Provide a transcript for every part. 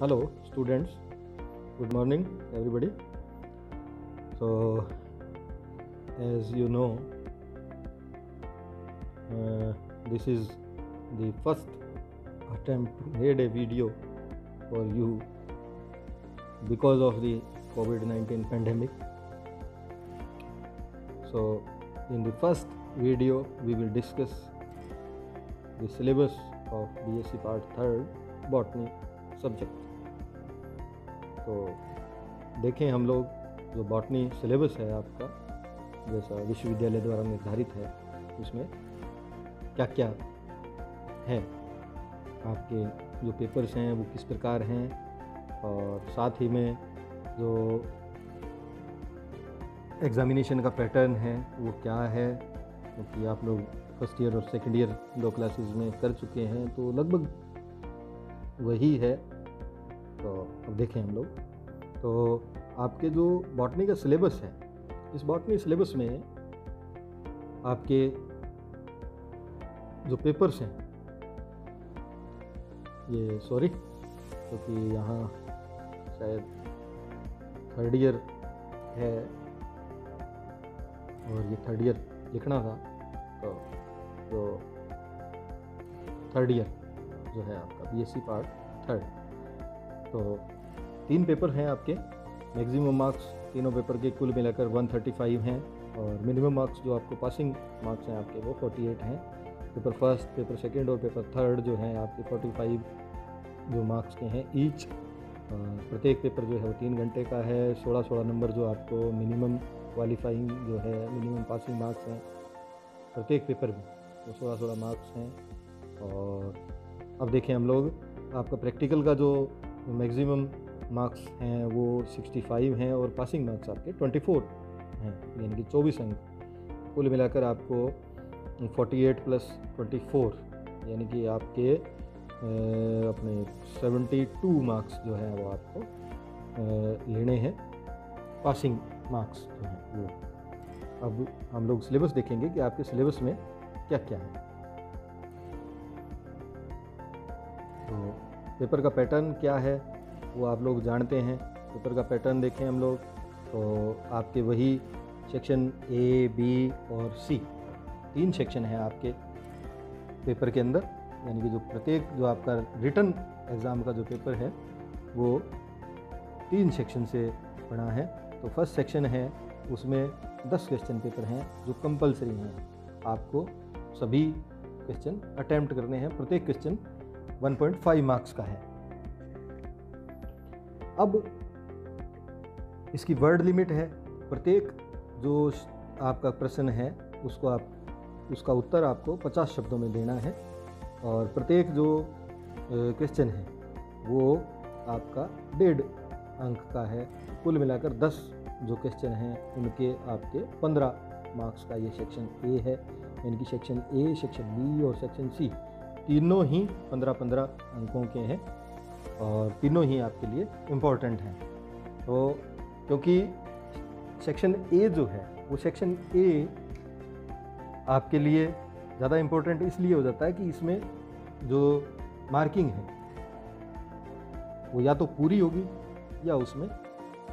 Hello, students. Good morning, everybody. So, as you know, this is the first attempt to made a video for you because of the COVID-19 pandemic. So, in the first video, we will discuss the syllabus of BSc Part 3rd Botany subject. तो देखें हम लोग जो botany syllabus है आपका, जैसा विश्वविद्यालय द्वारा निर्धारित है, उसमें क्या क्या है, आपके जो पेपर्स हैं वो किस प्रकार हैं, और साथ ही में जो एग्ज़ामिनेशन का पैटर्न है वो क्या है, क्योंकि आप लोग फर्स्ट ईयर और सेकेंड ईयर 2 क्लासेस में कर चुके हैं, तो लगभग वही है। तो अब देखें हम लोग, तो आपके जो बॉटनी का सिलेबस है, इस बॉटनी सिलेबस में आपके जो पेपर्स हैं, ये क्योंकि यहाँ शायद 3rd ईयर है और ये 3rd ईयर लिखना था, तो 3rd ईयर जो है आपका BSc पार्ट 3rd, तो 3 पेपर हैं आपके। मैक्सिमम मार्क्स तीनों पेपर के कुल मिलाकर 135 हैं, और मिनिमम मार्क्स जो आपको पासिंग मार्क्स हैं आपके वो 48 हैं। पेपर फर्स्ट, पेपर सेकंड और पेपर थर्ड जो हैं आपके 45 जो मार्क्स के हैं ईच। प्रत्येक पेपर जो है वो 3 घंटे का है। 16 नंबर जो आपको मिनिमम क्वालिफाइंग जो है मिनिमम पासिंग मार्क्स हैं प्रत्येक पेपर में, तो 16 मार्क्स हैं। और अब देखें हम लोग, आपका प्रैक्टिकल का जो मैक्सिमम मार्क्स हैं वो 65 हैं, और पासिंग मार्क्स आपके 24 हैं, यानी कि 24 अंक। कुल मिलाकर आपको 48 + 24 यानी कि आपके अपने 72 मार्क्स जो हैं वो आपको लेने हैं, पासिंग मार्क्स जो हैं वो। अब हम लोग सिलेबस देखेंगे कि आपके सिलेबस में क्या क्या है। तो पेपर का पैटर्न क्या है वो आप लोग जानते हैं। पेपर का पैटर्न देखें हम लोग, तो आपके वही सेक्शन A, B और C 3 सेक्शन हैं आपके पेपर के अंदर, यानी कि जो प्रत्येक जो आपका रिटन एग्ज़ाम का जो पेपर है वो 3 सेक्शन से बना है। तो फर्स्ट सेक्शन है, उसमें 10 क्वेश्चन पेपर हैं जो कंपलसरी हैं, आपको सभी क्वेश्चन अटैम्प्ट करने हैं। प्रत्येक क्वेश्चन 1.5 मार्क्स का है। अब इसकी वर्ड लिमिट है। प्रत्येक जो आपका प्रश्न है उसका उत्तर आपको 50 शब्दों में देना है, और प्रत्येक जो क्वेश्चन है वो आपका 1.5 अंक का है। कुल मिलाकर 10 जो क्वेश्चन हैं उनके आपके 15 मार्क्स का ये सेक्शन A है, यानी कि सेक्शन A, सेक्शन B और सेक्शन C तीनों ही 15-15 अंकों के हैं, और तीनों ही आपके लिए इम्पोर्टेंट हैं। तो क्योंकि सेक्शन A जो है वो सेक्शन A आपके लिए ज़्यादा इम्पोर्टेंट इसलिए हो जाता है कि इसमें जो मार्किंग है वो या तो पूरी होगी या उसमें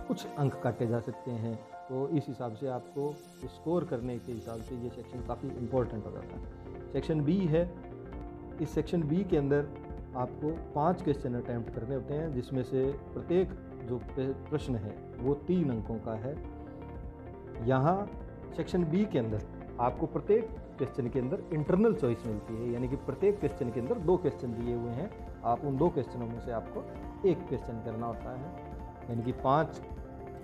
कुछ अंक काटे जा सकते हैं। तो इस हिसाब से आपको स्कोर करने के हिसाब से ये सेक्शन काफ़ी इम्पोर्टेंट हो जाता है। सेक्शन B है। इस सेक्शन B के अंदर आपको 5 क्वेश्चन अटैम्प्ट करने होते हैं, जिसमें से प्रत्येक जो प्रश्न है वो 3 अंकों का है। यहाँ सेक्शन B के अंदर आपको प्रत्येक क्वेश्चन के अंदर इंटरनल चॉइस मिलती है, यानी कि प्रत्येक क्वेश्चन के अंदर 2 क्वेश्चन दिए हुए हैं। आप उन 2 क्वेश्चनों में से आपको 1 क्वेश्चन करना होता है, यानी कि 5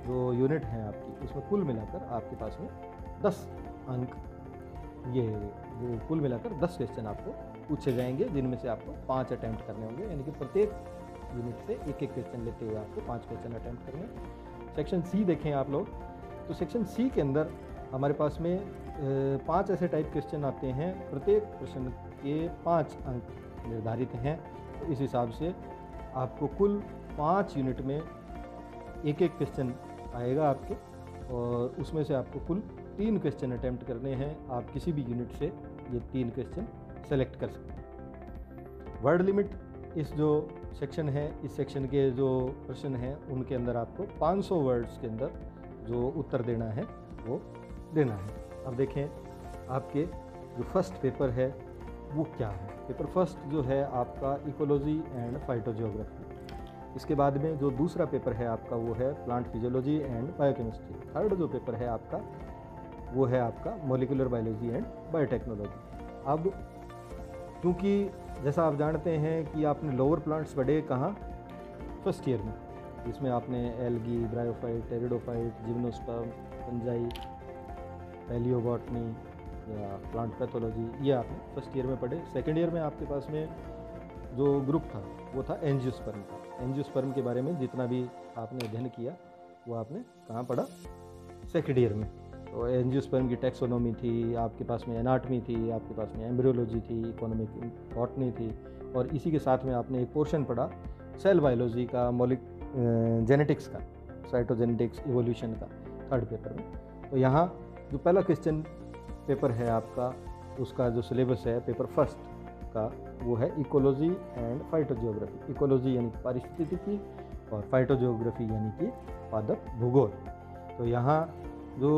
जो यूनिट हैं आपकी, उसमें कुल मिलाकर आपके पास में 10 अंक, ये जो कुल मिलाकर 10 क्वेश्चन आपको पूछे जाएंगे, जिनमें से आपको 5 अटैम्प्ट करने होंगे, यानी कि प्रत्येक यूनिट से 1-1 क्वेश्चन लेते हुए आपको 5 क्वेश्चन अटैम्प्ट करने। सेक्शन C देखें आप लोग, तो सेक्शन C के अंदर हमारे पास में 5 ऐसे टाइप क्वेश्चन आते हैं। प्रत्येक प्रश्न के 5 अंक निर्धारित हैं। तो इस हिसाब से आपको कुल 5 यूनिट में 1-1 क्वेश्चन आएगा आपके, और उसमें से आपको कुल 3 क्वेश्चन अटैम्प्ट करने हैं। आप किसी भी यूनिट से ये 3 क्वेश्चन सेलेक्ट कर सकते हैं। वर्ड लिमिट इस जो सेक्शन है, इस सेक्शन के जो प्रश्न हैं उनके अंदर आपको 500 वर्ड्स के अंदर जो उत्तर देना है वो देना है। अब देखें आपके जो फर्स्ट पेपर है वो क्या है। पेपर फर्स्ट जो है आपका इकोलॉजी एंड फाइटोजियोग्राफी। इसके बाद में जो दूसरा पेपर है आपका वो है plant physiology and biochemistry. Third जो पेपर है आपका वो है आपका मॉलिक्यूलर बायोलॉजी एंड बायोटेक्नोलॉजी। अब क्योंकि जैसा आप जानते हैं कि आपने लोअर प्लांट्स पढ़े कहाँ, फर्स्ट ईयर में, जिसमें आपने algae, bryophyte, pteridophyte, gymnosperm, fungi, palaeobotany या प्लांट पैथोलॉजी, ये आपने फर्स्ट ईयर में पढ़े। सेकेंड ईयर में आपके पास में जो ग्रुप था वो था एंजियोस्पर्म का। एंजियोस्पर्म के बारे में जितना भी आपने अध्ययन किया वो आपने कहाँ पढ़ा, सेकेंड ईयर में। तो एंजियोस्पर्म की टैक्सोनॉमी थी, आपके पास में एनाटमी थी, आपके पास में एम्ब्रियोलॉजी थी, इकोनॉमिक बॉटनी थी, और इसी के साथ में आपने एक पोर्शन पढ़ा सेल बायोलॉजी का, जेनेटिक्स का, साइटोजेनेटिक्स, इवोल्यूशन का, थर्ड पेपर में। तो यहाँ जो पहला क्वेश्चन पेपर है आपका, उसका जो सिलेबस है पेपर फर्स्ट का वो है इकोलॉजी एंड फाइटोजियोग्राफी। इकोलॉजी यानी पारिस्थितिकी और फाइटोजियोग्राफी यानी कि पादप भूगोल। तो यहाँ जो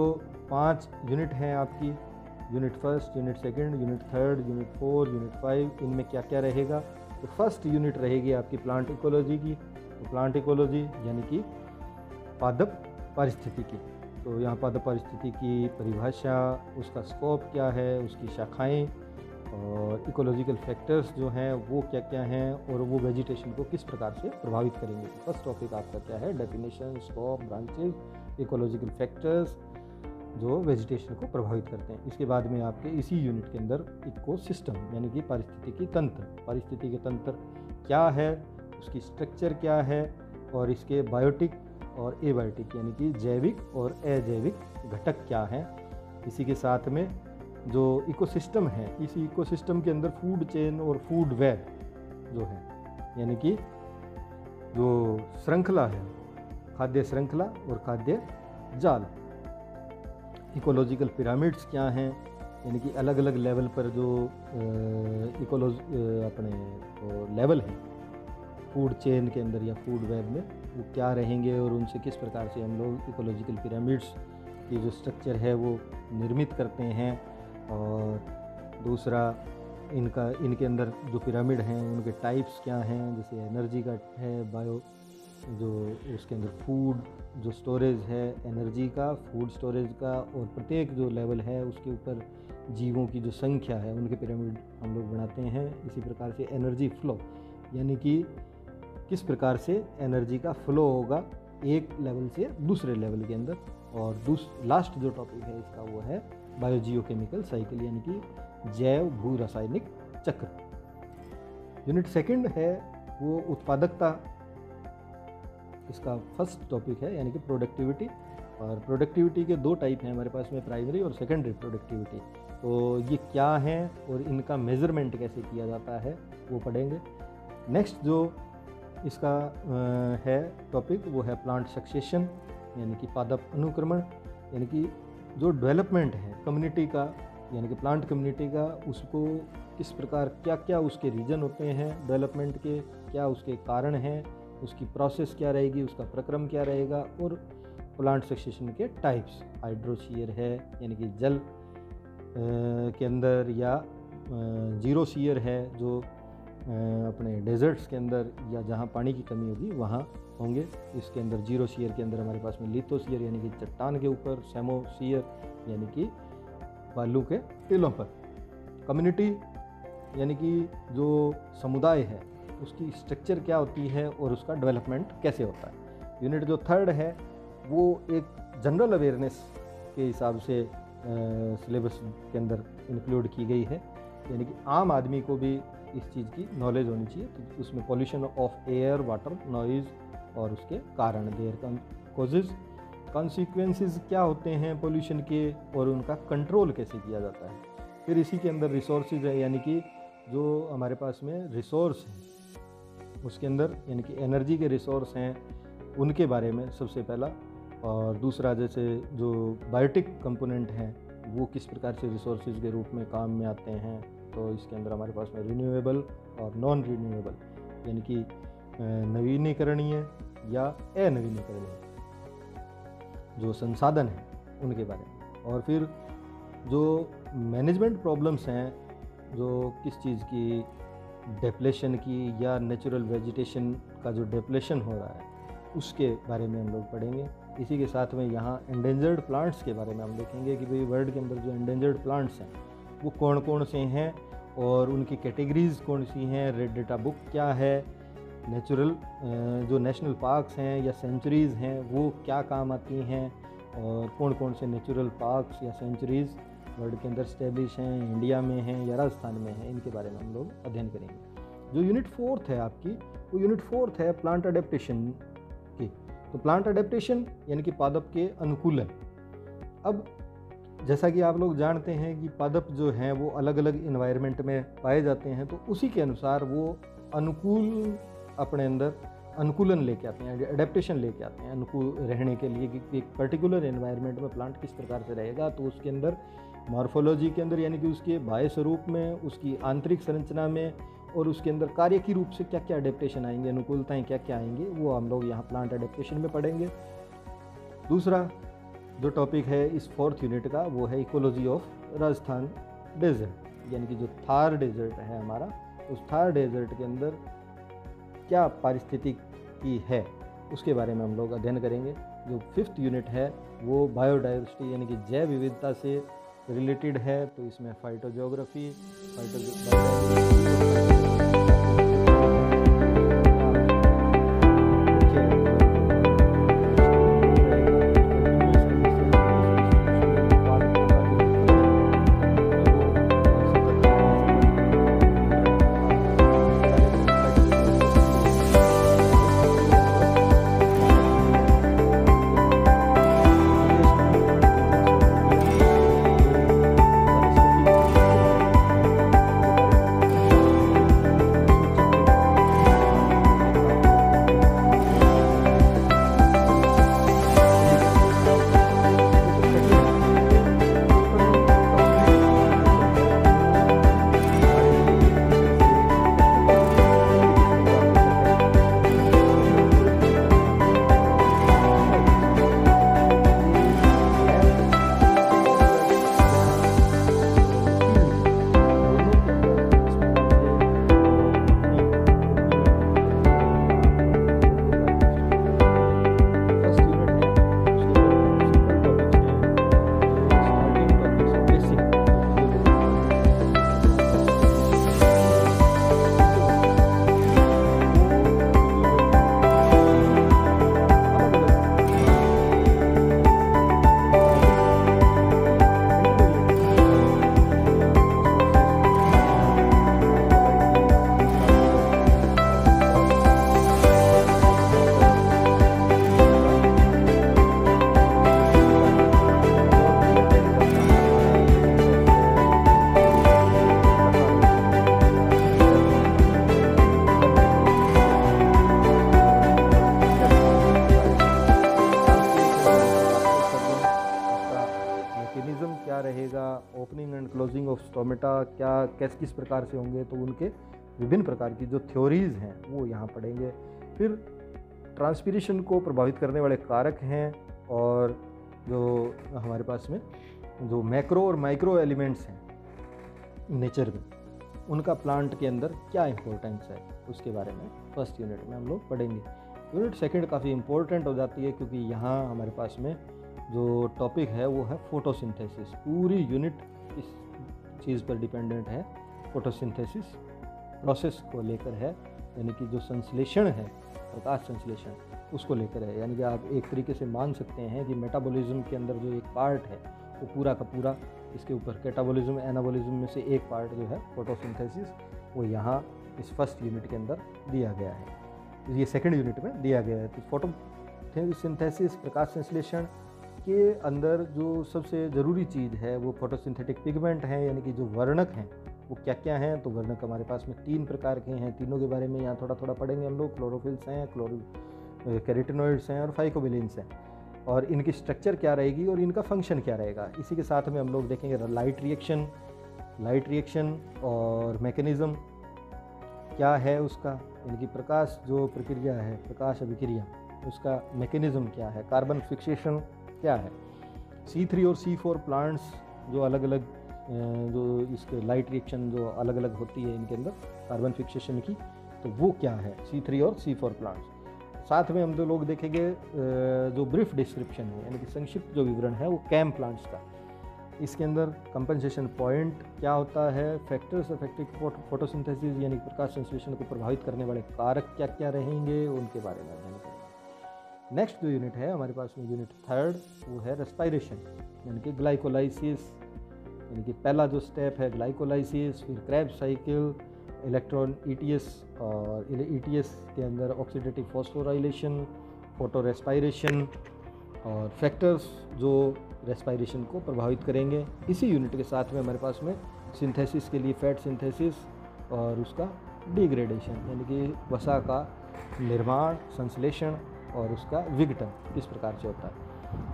5 यूनिट हैं आपकी, unit first, unit second, unit third, unit 4, unit 5, इनमें क्या क्या रहेगा। तो फर्स्ट यूनिट रहेगी आपकी प्लांट इकोलॉजी की। तो प्लांट इकोलॉजी यानी कि पादप पारिस्थितिकी। तो यहाँ पादप पारिस्थितिकी की परिभाषा, उसका स्कोप क्या है, उसकी शाखाएं, और इकोलॉजिकल फैक्टर्स जो हैं वो क्या क्या हैं, और वो वेजिटेशन को किस प्रकार से प्रभावित करेंगे। फर्स्ट टॉपिक आपका क्या है, definition, scope, branches, ecological factors जो वेजिटेशन को प्रभावित करते हैं। इसके बाद में आपके इसी यूनिट के अंदर इकोसिस्टम यानी कि पारिस्थितिकी तंत्र, पारिस्थितिकी तंत्र क्या है, उसकी स्ट्रक्चर क्या है, और इसके बायोटिक और एबायोटिक यानी कि जैविक और अजैविक घटक क्या हैं। इसी के साथ में जो इकोसिस्टम है, इसी इकोसिस्टम के अंदर फूड चेन और फूड वेब जो है, यानी कि जो श्रृंखला है, खाद्य श्रृंखला और खाद्य जाल। इकोलॉजिकल पिरामिड्स क्या हैं, यानी कि अलग अलग लेवल पर जो अपने लेवल हैं फूड चेन के अंदर या फूड वेब में, वो क्या रहेंगे, और उनसे किस प्रकार से हम लोग इकोलॉजिकल पिरामिड्स की जो स्ट्रक्चर है वो निर्मित करते हैं। और दूसरा इनके अंदर जो पिरामिड हैं उनके टाइप्स क्या हैं, जैसे एनर्जी का है, बायो जो उसके अंदर फूड जो स्टोरेज है, एनर्जी का, फूड स्टोरेज का, और प्रत्येक जो लेवल है उसके ऊपर जीवों की जो संख्या है उनके पिरामिड हम लोग बनाते हैं। इसी प्रकार से एनर्जी फ्लो यानी कि किस प्रकार से एनर्जी का फ्लो होगा एक लेवल से दूसरे लेवल के अंदर। और लास्ट जो टॉपिक है इसका वो है बायोजियोकेमिकल साइकिल यानी कि जैव भू रासायनिक चक्र। यूनिट सेकंड है वो उत्पादकता, इसका फर्स्ट टॉपिक है यानी कि प्रोडक्टिविटी। और प्रोडक्टिविटी के 2 टाइप हैं हमारे पास में, प्राइमरी और सेकेंडरी प्रोडक्टिविटी। तो ये क्या हैं और इनका मेज़रमेंट कैसे किया जाता है वो पढ़ेंगे। नेक्स्ट जो इसका है टॉपिक वो है प्लांट सक्सेशन यानी कि पादप अनुक्रमण, यानी कि जो डेवलपमेंट है कम्युनिटी का यानी कि प्लांट कम्युनिटी का, उसको किस प्रकार क्या क्या उसके रीजन होते हैं डेवलपमेंट के, क्या उसके कारण हैं, उसकी प्रोसेस क्या रहेगी, उसका प्रक्रम क्या रहेगा। और प्लांट सक्सेशन के टाइप्स, हाइड्रोशियर है यानी कि जल के अंदर, या जीरो शियर है जो अपने डेजर्ट्स के अंदर या जहाँ पानी की कमी होगी वहाँ होंगे। इसके अंदर जीरो शियर के अंदर हमारे पास में लिथोशियर यानी कि चट्टान के ऊपर, सेमोशियर यानी कि बालू के टीलों पर। कम्युनिटी यानी कि जो समुदाय है उसकी स्ट्रक्चर क्या होती है और उसका डेवलपमेंट कैसे होता है। यूनिट जो थर्ड है वो एक जनरल अवेयरनेस के हिसाब से सिलेबस के अंदर इंक्लूड की गई है, यानी कि आम आदमी को भी इस चीज़ की नॉलेज होनी चाहिए। तो उसमें pollution of air, water, noise और उसके कारण, देयर कॉजेज़, कॉन्सिक्वेंसेस क्या होते हैं पॉल्यूशन के और उनका कंट्रोल कैसे किया जाता है। फिर इसी के अंदर रिसोर्सेज है यानी कि जो हमारे पास में रिसोर्स हैं उसके अंदर यानी कि एनर्जी के रिसोर्स हैं उनके बारे में सबसे पहला। और दूसरा जैसे जो बायोटिक कंपोनेंट हैं वो किस प्रकार से रिसोर्सेज के रूप में काम में आते हैं। तो इसके अंदर हमारे पास में रिन्यूएबल और नॉन रिन्यूएबल यानी कि नवीनीकरणीय या अनवीनीकरणीय जो संसाधन हैं उनके बारे में, और फिर जो मैनेजमेंट प्रॉब्लम्स हैं, जो किस चीज़ की डेप्लेशन की या नेचुरल वेजिटेशन का जो डेप्लेशन हो रहा है उसके बारे में हम लोग पढ़ेंगे। इसी के साथ में यहाँ एंडेंजर्ड प्लांट्स के बारे में हम देखेंगे कि भाई वर्ल्ड के अंदर जो एंडेंजर्ड प्लांट्स हैं वो कौन कौन से हैं और उनकी कैटेगरीज़ कौन सी हैं, रेड डेटा बुक क्या है, नेचुरल जो नेशनल पार्क्स हैं या सेंचुरीज़ हैं वो क्या काम आती हैं, और कौन कौन से नेचुरल पार्क्स या सेंचुरीज़ वर्ल्ड के अंदर स्टैब्लिश हैं, इंडिया में हैं या राजस्थान में हैं, इनके बारे में हम लोग अध्ययन करेंगे। जो यूनिट 4 है आपकी, वो यूनिट 4 है प्लांट अडेप्टेशन की। तो प्लांट अडेप्टेशन यानी कि पादप के अनुकूलन। अब जैसा कि आप लोग जानते हैं कि पादप जो हैं वो अलग अलग इन्वायरमेंट में पाए जाते हैं, तो उसी के अनुसार वो अनुकूल अपने अंदर अनुकूलन लेके आते हैं, एडेप्टेशन लेके आते हैं अनुकूल रहने के लिए कि एक पर्टिकुलर एनवायरनमेंट में प्लांट किस प्रकार से रहेगा। तो उसके अंदर मॉर्फोलॉजी के अंदर यानी कि उसके बाह्य स्वरूप में, उसकी आंतरिक संरचना में और उसके अंदर कार्य की रूप से क्या क्या एडेप्टेशन आएंगे, अनुकूलताएं क्या क्या आएंगी, वो हम लोग यहाँ प्लांट एडेप्टेशन में पढ़ेंगे। दूसरा जो टॉपिक है इस 4th यूनिट का वो है इकोलॉजी ऑफ राजस्थान डेजर्ट, यानी कि जो थार डेजर्ट है हमारा, उस थार डेजर्ट के अंदर क्या पारिस्थितिकी है उसके बारे में हम लोग अध्ययन करेंगे। जो 5th यूनिट है वो बायोडाइवर्सिटी यानी कि जैव विविधता से रिलेटेड है, तो इसमें phytogeography, opening and closing of stomata क्या किस प्रकार से होंगे, तो उनके विभिन्न प्रकार की जो थ्योरीज हैं वो यहाँ पढ़ेंगे। फिर ट्रांसपीरेशन को प्रभावित करने वाले कारक हैं, और जो हमारे पास में जो मैक्रो और माइक्रो एलिमेंट्स हैं नेचर में, उनका प्लांट के अंदर क्या इम्पोर्टेंस है उसके बारे में 1st यूनिट में हम लोग पढ़ेंगे। यूनिट 2 काफ़ी इम्पोर्टेंट हो जाती है, क्योंकि यहाँ हमारे पास में जो टॉपिक है वो है फोटोसिंथेसिस। पूरी यूनिट इस चीज़ पर डिपेंडेंट है, फोटोसिंथेसिस प्रोसेस को लेकर है, यानी कि जो संश्लेषण है, प्रकाश संश्लेषण, उसको लेकर है। यानी कि आप एक तरीके से मान सकते हैं कि मेटाबॉलिज्म के अंदर जो एक पार्ट है वो पूरा का पूरा इसके ऊपर, कैटाबॉलिज्म एनाबॉलिज्म में से एक पार्ट जो है फोटोसिंथेसिस, वो यहाँ इस 1st यूनिट के अंदर दिया गया है, ये 2nd यूनिट में दिया गया है। तो फोटोसिंथेसिस प्रकाश संश्लेषण के अंदर जो सबसे ज़रूरी चीज़ है वो फोटोसिंथेटिक पिगमेंट हैं, यानी कि जो वर्णक हैं वो क्या क्या हैं। तो वर्णक हमारे पास में 3 प्रकार के हैं, तीनों के बारे में यहाँ थोड़ा थोड़ा पढ़ेंगे हम लोग। क्लोरोफिल्स हैं, कैरोटिनॉइड्स हैं और फाइकोबिलिन्स हैं, और इनकी स्ट्रक्चर क्या रहेगी और इनका फंक्शन क्या रहेगा। इसी के साथ में हम लोग देखेंगे लाइट रिएक्शन और मैकेनिज़्म, क्या है उसका, यानी कि प्रकाश जो प्रक्रिया है, प्रकाश अभिक्रिया, उसका मैकेनिज्म क्या है, कार्बन फिक्सेशन क्या है। C3 और C4 प्लांट्स जो अलग अलग जो इसके लाइट रिएक्शन जो अलग अलग होती है इनके अंदर कार्बन फिक्सेशन की, तो वो क्या है C3 और C4 प्लांट्स। साथ में हम दो लोग देखेंगे जो ब्रीफ डिस्क्रिप्शन है, यानी कि संक्षिप्त जो विवरण है वो कैम प्लांट्स का। इसके अंदर कंपनसेशन पॉइंट क्या होता है, फैक्टर्स अफेक्टिंग फोटोसिंथेसिस यानी प्रकाश संश्लेषण को प्रभावित करने वाले कारक क्या क्या रहेंगे, उनके बारे में अध्ययन करेंगे। नेक्स्ट जो यूनिट है हमारे पास में यूनिट 3 वो है रेस्पायरेशन, यानी कि ग्लाइकोलाइसिस, यानी कि पहला जो स्टेप है ग्लाइकोलाइसिस, फिर क्रेब्स साइकिल, इलेक्ट्रॉन ETS, और ETS के अंदर ऑक्सीडेटिव फॉस्फोराइलेशन, फोटो रेस्पायरेशन और फैक्टर्स जो रेस्पायरेशन को प्रभावित करेंगे। इसी यूनिट के साथ में हमारे पास में सिंथेसिस के लिए फैट सिंथेसिस और उसका डिग्रेडेशन, यानी कि वसा का निर्माण, संश्लेषण और उसका विघटन किस प्रकार से होता है।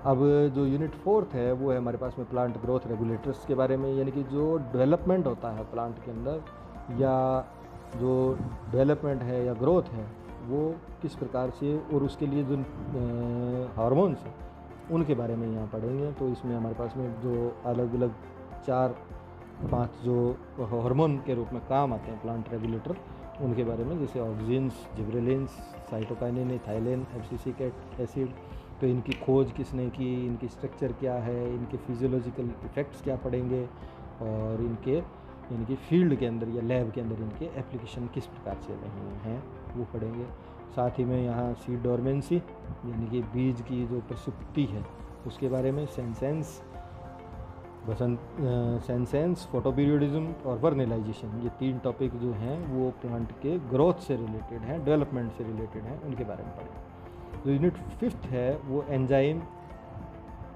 अब जो यूनिट 4 है वो है हमारे पास में प्लांट ग्रोथ रेगुलेटर्स के बारे में, यानी कि जो डेवलपमेंट होता है प्लांट के अंदर, या जो डेवलपमेंट है या ग्रोथ है वो किस प्रकार से, और उसके लिए जो हार्मोन्स हैं उनके बारे में यहाँ पढ़ेंगे। तो इसमें हमारे पास में जो अलग अलग 4-5 जो हार्मोन के रूप में काम आते हैं प्लांट रेगुलेटर, उनके बारे में, जैसे auxins, gibberellins, cytokinin, ethylene, abscisic acid, तो इनकी खोज किसने की, इनकी स्ट्रक्चर क्या है, इनके फिजियोलॉजिकल इफ़ेक्ट्स क्या पड़ेंगे, और इनके यानी कि फील्ड के अंदर या लैब के अंदर इनके एप्लीकेशन किस प्रकार से रहे हैं वो पढ़ेंगे। साथ ही में यहाँ सीड डोरमेंसी यानी कि बीज की जो प्रसुप्ति है उसके बारे में, सेंसेंस, फोटोपीरियोडिज्म और वर्नलाइजेशन, ये 3 टॉपिक जो हैं वो प्लांट के ग्रोथ से रिलेटेड हैं, डेवलपमेंट से रिलेटेड हैं, उनके बारे में पढ़ेंगे। जो यूनिट 5 है वो एंजाइम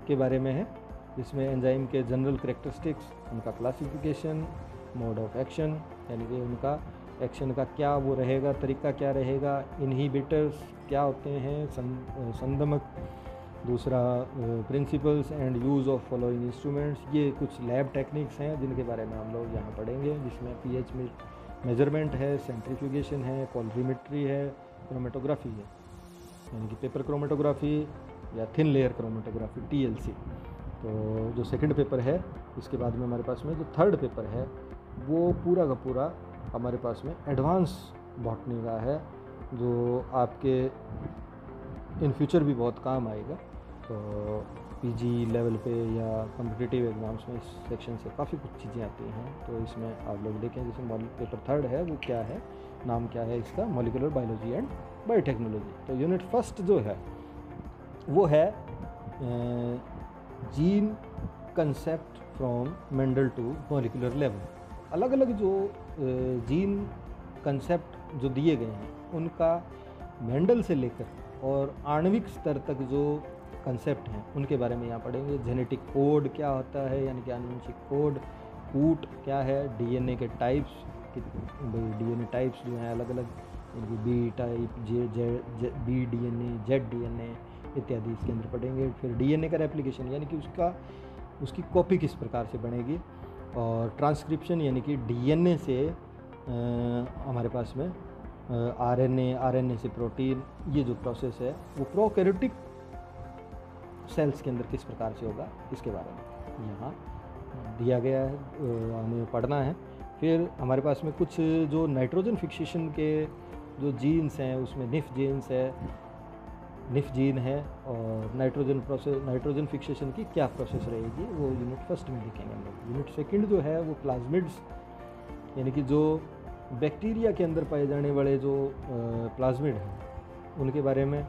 के बारे में है, जिसमें एंजाइम के जनरल करैक्टरिस्टिक्स, उनका क्लासिफिकेशन, मोड ऑफ एक्शन, यानी कि उनका एक्शन का क्या वो रहेगा, तरीका क्या रहेगा, इनहिबिटर्स क्या होते हैं, संदमक, दूसरा principles and use of following instruments, ये कुछ लैब टेक्निक्स हैं जिनके बारे में हम लोग यहाँ पढ़ेंगे, जिसमें pH मेजरमेंट है, सेंट्रीफ्यूगेशन है, कॉलरीमेट्री है, क्रोमेटोग्राफी है, यानी कि पेपर क्रोमेटोग्राफी या थिन लेयर क्रोमेटोग्राफी TLC। तो जो सेकंड पेपर है, इसके बाद में हमारे पास में जो 3rd पेपर है वो पूरा का पूरा हमारे पास में एडवांस बॉटनी का है, जो आपके इन फ्यूचर भी बहुत काम आएगा। तो PG लेवल पे या कॉम्पिटिटिव एग्ज़ाम्स में इस सेक्शन से काफ़ी कुछ चीज़ें आती हैं, तो इसमें आप लोग देखें। जैसे पेपर 3rd है वो क्या है, नाम क्या है इसका, मॉलिक्यूलर बायोलॉजी एंड बायोटेक्नोलॉजी। तो यूनिट 1 जो है वो है gene concept from Mendel to molecular level. अलग अलग जो जीन कंसेप्ट जो दिए गए हैं उनका मेंडल से लेकर और आणविक स्तर तक जो कंसेप्ट हैं उनके बारे में यहाँ पढ़ेंगे। जेनेटिक कोड क्या होता है, यानी कि आनुवंशिक कोड, कूट क्या है, DNA के टाइप्स, DNA टाइप्स जो हैं अलग अलग, यानी कि B type, B DNA, Z DNA इत्यादि इसके अंदर पढ़ेंगे। फिर DNA का रेप्लिकेशन, यानी कि उसकी कॉपी किस प्रकार से बनेगी, और ट्रांसक्रिप्शन यानी कि DNA से हमारे पास में RNA से प्रोटीन, ये जो प्रोसेस है वो प्रोकैरियोटिक सेल्स के अंदर किस प्रकार से होगा, इसके बारे में यहाँ दिया गया है, हमें पढ़ना है। फिर हमारे पास में कुछ जो नाइट्रोजन फिक्सेशन के जो जीन्स हैं उसमें निफ जीन है, और नाइट्रोजन फिक्सेशन की क्या प्रोसेस रहेगी वो यूनिट 1 में देखेंगे हम लोग। यूनिट 2 जो है वो प्लाज्मिड्स, यानी कि जो बैक्टीरिया के अंदर पाए जाने वाले जो प्लाज्मिड हैं उनके बारे में,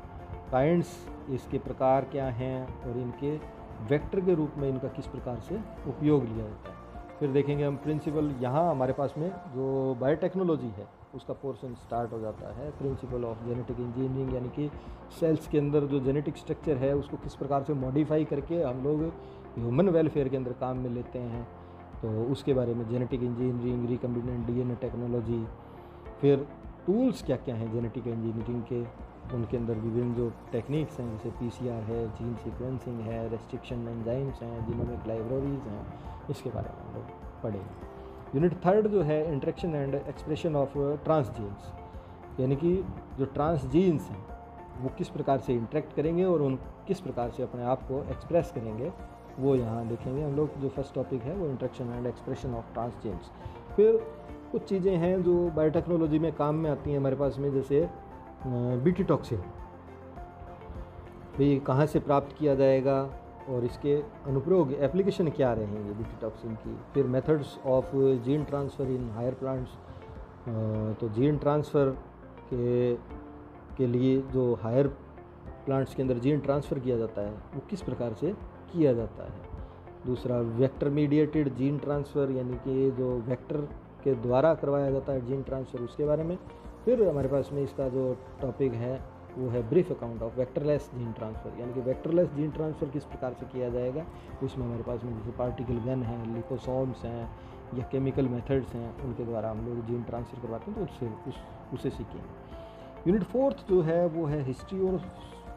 काइंड्स, इसके प्रकार क्या हैं और इनके वेक्टर के रूप में इनका किस प्रकार से उपयोग लिया जाता है। फिर देखेंगे हम प्रिंसिपल, यहाँ हमारे पास में जो बायोटेक्नोलॉजी है उसका पोर्शन स्टार्ट हो जाता है। प्रिंसिपल ऑफ जेनेटिक इंजीनियरिंग, यानी कि सेल्स के अंदर जो जेनेटिक स्ट्रक्चर है उसको किस प्रकार से मॉडिफाई करके हम लोग ह्यूमन वेलफेयर के अंदर काम में लेते हैं, तो उसके बारे में genetic engineering, recombinant DNA technology. फिर टूल्स क्या क्या हैं जेनेटिक इंजीनियरिंग के, उनके अंदर विभिन्न जो टेक्निक्स हैं, जैसे PCR है, जीन सीक्वेंसिंग है, रेस्ट्रिक्शन एंजाइम्स हैं, जीनोमिक लाइब्रेरीज हैं, इसके बारे में हम लोग पढ़ेंगे। यूनिट थर्ड जो है interaction and expression of trans genes, यानी कि जो ट्रांस जीन्स हैं वो किस प्रकार से इंटरेक्ट करेंगे और उन किस प्रकार से अपने आप को एक्सप्रेस करेंगे, वो यहाँ देखेंगे हम लोग। जो फर्स्ट टॉपिक है वो interaction and expression of trans genes. फिर कुछ चीज़ें हैं जो बायोटेक्नोलॉजी में काम में आती हैं हमारे पास में, जैसे बीटी टॉक्सिन, भाई कहाँ से प्राप्त किया जाएगा और इसके अनुप्रयोग एप्लीकेशन क्या रहेंगे बीटी टॉक्सिन की। फिर methods of gene transfer in higher plants, तो जीन ट्रांसफ़र के लिए जो हायर प्लांट्स के अंदर जीन ट्रांसफ़र किया जाता है वो किस प्रकार से किया जाता है। दूसरा वेक्टर मीडिएटेड जीन ट्रांसफ़र, यानी कि जो वेक्टर के द्वारा करवाया जाता है जीन ट्रांसफ़र, उसके बारे में। फिर हमारे पास में इसका जो टॉपिक है वो है brief account of vectorless gene transfer, यानी कि वेक्टरलेस जीन ट्रांसफ़र किस प्रकार से किया जाएगा। उसमें हमारे पास में जैसे पार्टिकल गन है, लिपोसोम्स हैं या केमिकल मेथड्स हैं, उनके द्वारा हम लोग जीन ट्रांसफ़र करवाते हैं, तो उसे सीखेंगे। यूनिट फोर्थ जो है वो है हिस्ट्री और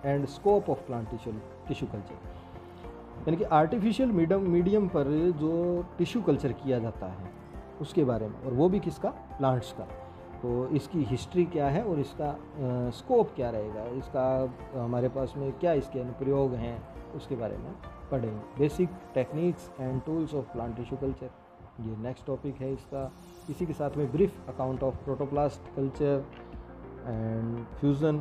and scope of plant tissue culture, यानी कि आर्टिफिशियल मीडियम पर जो टिश्यू कल्चर किया जाता है उसके बारे में, और वो भी किसका, प्लांट्स का। तो इसकी हिस्ट्री क्या है और इसका स्कोप क्या रहेगा, इसका हमारे पास में क्या इसके अनुप्रयोग हैं, उसके बारे में पढ़ेंगे। Basic techniques and tools of plant tissue culture, ये नेक्स्ट टॉपिक है इसका। इसी के साथ में brief account of protoplast culture and fusion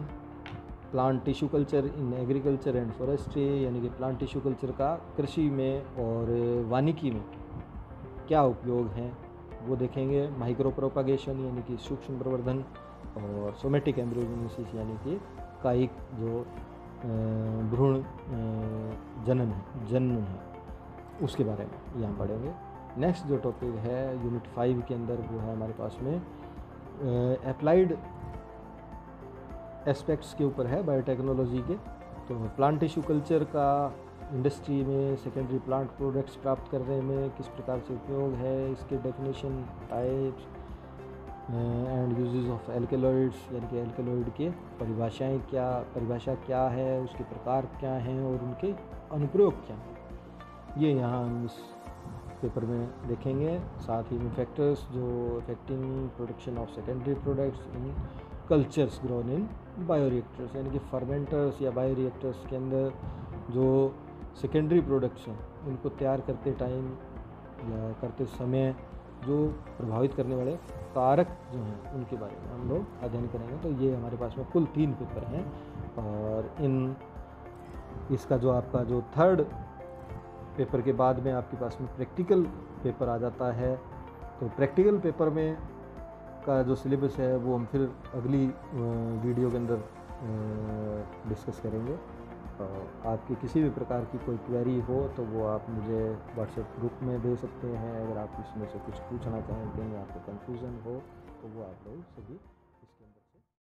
plant tissue culture in agriculture and forestry, यानी कि प्लांट टिश्यू कल्चर का कृषि में और वानिकी में क्या उपयोग हैं वो देखेंगे। माइक्रो प्रोपागेशन, यानी कि सूक्ष्म प्रवर्धन, और सोमेटिक एम्ब्रियोजेनेसिस, यानी कि कायिक जो भ्रूण जनन है उसके बारे में यहाँ पढ़ेंगे। नेक्स्ट जो टॉपिक है यूनिट 5 के अंदर वो है हमारे पास में अप्लाइड एस्पेक्ट्स के ऊपर है बायोटेक्नोलॉजी के। तो प्लांट टिश्यू कल्चर का इंडस्ट्री में सेकेंडरी प्लांट प्रोडक्ट्स प्राप्त करने में किस प्रकार से उपयोग है, इसके definition, types and uses of alkaloids, यानी कि एल्केलॉइड के परिभाषा क्या है, उसके प्रकार क्या हैं और उनके अनुप्रयोग क्या हैं, ये यहाँ हम इस पेपर में देखेंगे। साथ ही में फैक्टर्स जो affecting production of secondary products in cultures grown in bioreactors, यानी कि फर्मेंटर्स या बायोरिएक्टर्स के अंदर जो सेकेंडरी प्रोडक्ट्स हैं उनको तैयार करते टाइम या करते समय जो प्रभावित करने वाले कारक जो हैं उनके बारे में हम लोग अध्ययन करेंगे। तो ये हमारे पास में कुल 3 पेपर हैं, और इसका जो आपका जो थर्ड पेपर के बाद में आपके पास में प्रैक्टिकल पेपर आ जाता है। तो प्रैक्टिकल पेपर में का जो सिलेबस है वो हम फिर अगली वीडियो के अंदर डिस्कस करेंगे। आपकी किसी भी प्रकार की कोई क्वेरी हो तो वो आप मुझे व्हाट्सएप ग्रुप में दे सकते हैं। अगर आप इसमें से कुछ पूछना चाहें, कहीं आपको कन्फ्यूज़न हो तो वो आप लोग सभी